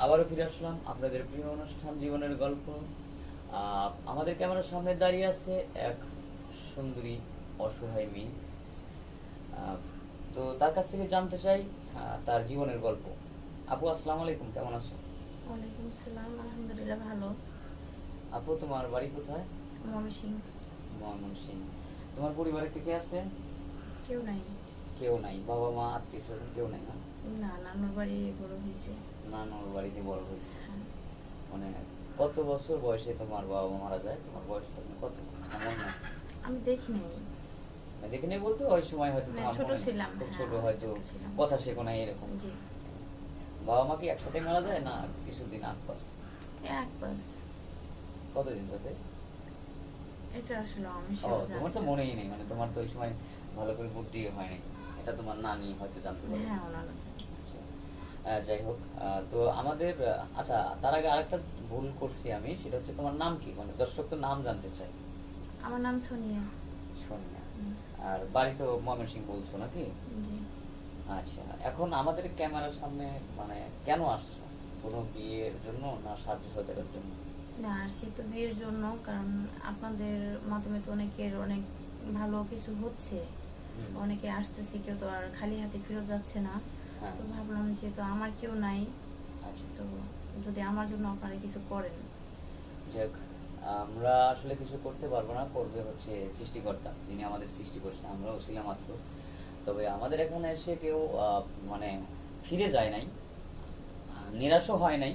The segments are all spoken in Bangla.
আবারও ফিরে আসলাম আপনাদের প্রিয় অনুষ্ঠান জীবনের গল্প। আমাদের ক্যামেরার সামনে দাঁড়িয়ে আছে এক সুন্দরী অসহায় মেয়ে। আহ, তো তার কাছ থেকে জানতে চাই তার জীবনের গল্প। আপু, আসসালামু আলাইকুম, কেমন আছো? ওয়ালাইকুম আসসালাম, আলহামদুলিল্লাহ ভালো। আপু, তোমার বাড়ি কোথায়? ময়মনসিং। ময়মনসিংহ। তোমার পরিবারে কে কে আছে? কেউ নাই। কেউ নাই? বাবা মা আত্মীয় স্বজন কেউ নাই না? না, নানুর বাড়ি বড় হয়েছে। নানুর বাড়িতে বড় হয়েছে। হ্যাঁ। মানে কত বছর বয়সে তোমার বাবা মা মারা যায়? তোমার বয়স তখন কত, এমন না? আমি দেখি নাই। দেখে নেই বলতে ওই সময় হয়তো মানে তোমার ছোট মনে নেই, ছিলাম, খুব হ্যাঁ, ছোট অনেক হয়তো, ছোট ছিলাম। কথা শেখো না এরকম। জি। বাবা মা কি একসাথে মারা যায় না কিছুদিন আগ পাশ? এক পাস। কতদিন ধরে? এটা আসলে আমি ও, সেটা তোমার জানি তো না। মনেই নেই, মানে তোমার তো ওই সময় ভালো করে বুদ্ধি হয়নি। এটা তোমার নানি হয়তো জানতে পারে। হ্যাঁ, ওনারা জানে। আচ্ছা। যাই হোক, তো আমাদের আচ্ছা, তার আগে আরেকটা ভুল করছি আমি, সেটা হচ্ছে তোমার নাম কি, মানে দর্শক তো নাম জানতে চাই। আমার নাম সোনিয়া। সোনিয়া। হুম। আর বাড়ি তো ময়মনসিংহ বলছো নাকি? জি। আচ্ছা, এখন আমাদের ক্যামেরার সামনে মানে কেন আসছো? কোনো বিয়ের জন্য না সাজসজ্জার জন্য? না, আসছি তো বিয়ের জন্য, কারণ আপনাদের মাধ্যমে তো অনেকের অনেক ভালো কিছু হচ্ছে। হুম। অনেকে আসতেছে, কেউ তো আর খালি হাতে ফেরত যাচ্ছে না। হ্যাঁ। তো ভাবলাম যেহেতু আমার কেউ নাই, আচ্ছা। তো যদি আমার জন্য আপনারা কিছু করেন। যাক, আমরা আসলে কিছু করতে পারবো না, করবে হচ্ছে সৃষ্টিকর্তা, যিনি আমাদের সৃষ্টি করছে, আমরাও ছিলাম মাত্র। তবে আমাদের এখানে এসে কেউ মানে ফিরে যায় নাই, নিরাশও হয় নাই।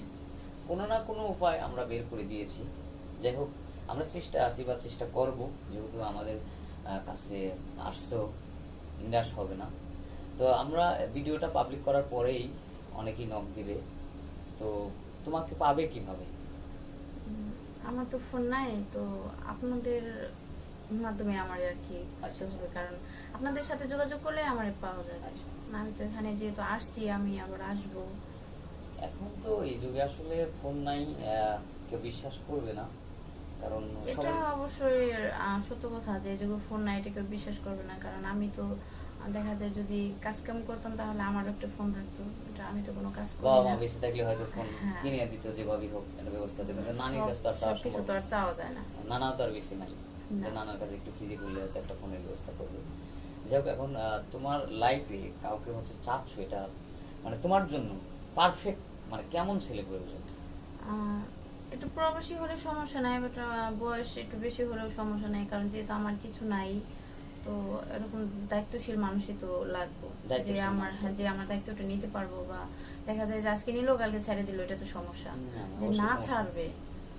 কোনো না কোনো উপায় আমরা বের করে দিয়েছি। যাই হোক, আমরা চেষ্টা আছি বা চেষ্টা করব, যেহেতু আমাদের কাছে আসছো, নিরাশ হবে না। তো আমরা ভিডিওটা পাবলিক করার পরেই অনেকেই নক দিবে। তো তোমাকে পাবে কিভাবে? আমার তো ফোন নাই, তো আপনাদের মাধ্যমে আমার আর কি আচ্ছা, করতে হবে, কারণ আপনাদের সাথে যোগাযোগ করলে আমার পাওয়া যাবে। আচ্ছা। না, আমি তো এখানে যেহেতু আসছি, আমি আবার আসবো। এখন তো এই যুগে আসলে ফোন নাই, কেউ বিশ্বাস করবে না, কারণ এটা সবাই। অবশ্যই সত্য কথা যে যখন ফোন নাই এটা কেউ বিশ্বাস করবে না, কারণ আমি তো দেখা যায় যদি কাজ কাম করতাম তাহলে আমার একটা ফোন থাকতো। এটা আমি তো কোনো কাজ করি বাবা মা না। বেঁচে থাকলে হয়তো ফোন হ্যাঁ। কিনে দিত, যেভাবেই হোক একটা ব্যবস্থা দেবে। নানির কাছে তো আর চাওয়া সবকিছু সম্ভব তো না। আর চাওয়া যায় না। নানা তো আর বেশি নাই যে না। নানার কাছে একটু খিজি করলে হয়তো একটা ফোনের ব্যবস্থা করবে। যাই হোক, এখন তোমার লাইফে কাউকে হচ্ছে চাচ্ছ, এটা মানে তোমার জন্য পারফেক্ট মানে কেমন ছেলে প্রয়োজন? আহ, একটু প্রবাসী হলে সমস্যা নাই, বাট বয়স একটু বেশি হলেও সমস্যা নাই, কারণ যেহেতু আমার কিছু নাই, তো এরকম দায়িত্বশীল মানুষই তো লাগবে। যে দায়িত্বশীল আমার, মানুষ। হ্যাঁ, যে আমার দায়িত্বটা নিতে পারবো, বা দেখা যায় যে আজকে নিল কালকে ছেড়ে দিল, এটা তো সমস্যা। না, যে অবশ্যই না সমস্যা। ছাড়বে,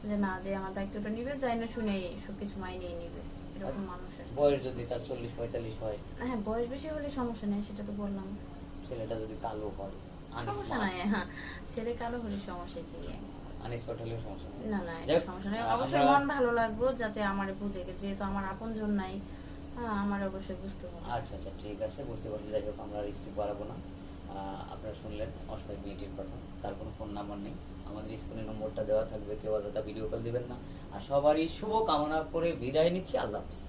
যে না, যে আমার দায়িত্বটা নিবে, যাই না শুনেই সবকিছু মাইনেই নিবে, এরকম মানুষের। বয়স যদি তার 40-45 হয়? হ্যাঁ, বয়স বেশি হলে সমস্যা নেই, সেটা তো বললাম। ছেলেটা যদি কালো হয়, সমস্যা নাই, হ্যাঁ। ছেলে কালো হলে সমস্যা কি? আনস্মার্ট হলেও সমস্যা নেই। না, না, যাই এটা হোক, সমস্যা নেই। অবশ্যই আমরা মন ভালো লাগবে, যাতে আমার বুঝে, যেহেতু আমার আপনজন নাই। হ্যাঁ, আমার অবশ্যই বুঝতে হবে। আচ্ছা আচ্ছা, ঠিক আছে, বুঝতে পারছি। যাই হোক, আমরা স্কিপ বাড়াবো না। আপনারা শুনলেন অসহায় মেয়েটির কথা, তার কোনো ফোন নাম্বার নেই। আমাদের স্ক্রিনে নম্বরটা দেওয়া থাকবে, কেউ অযথা ভিডিও কল দিবেন না। আর সবারই শুভ কামনা করে বিদায় নিচ্ছি। আল্লাহ হাফিজ।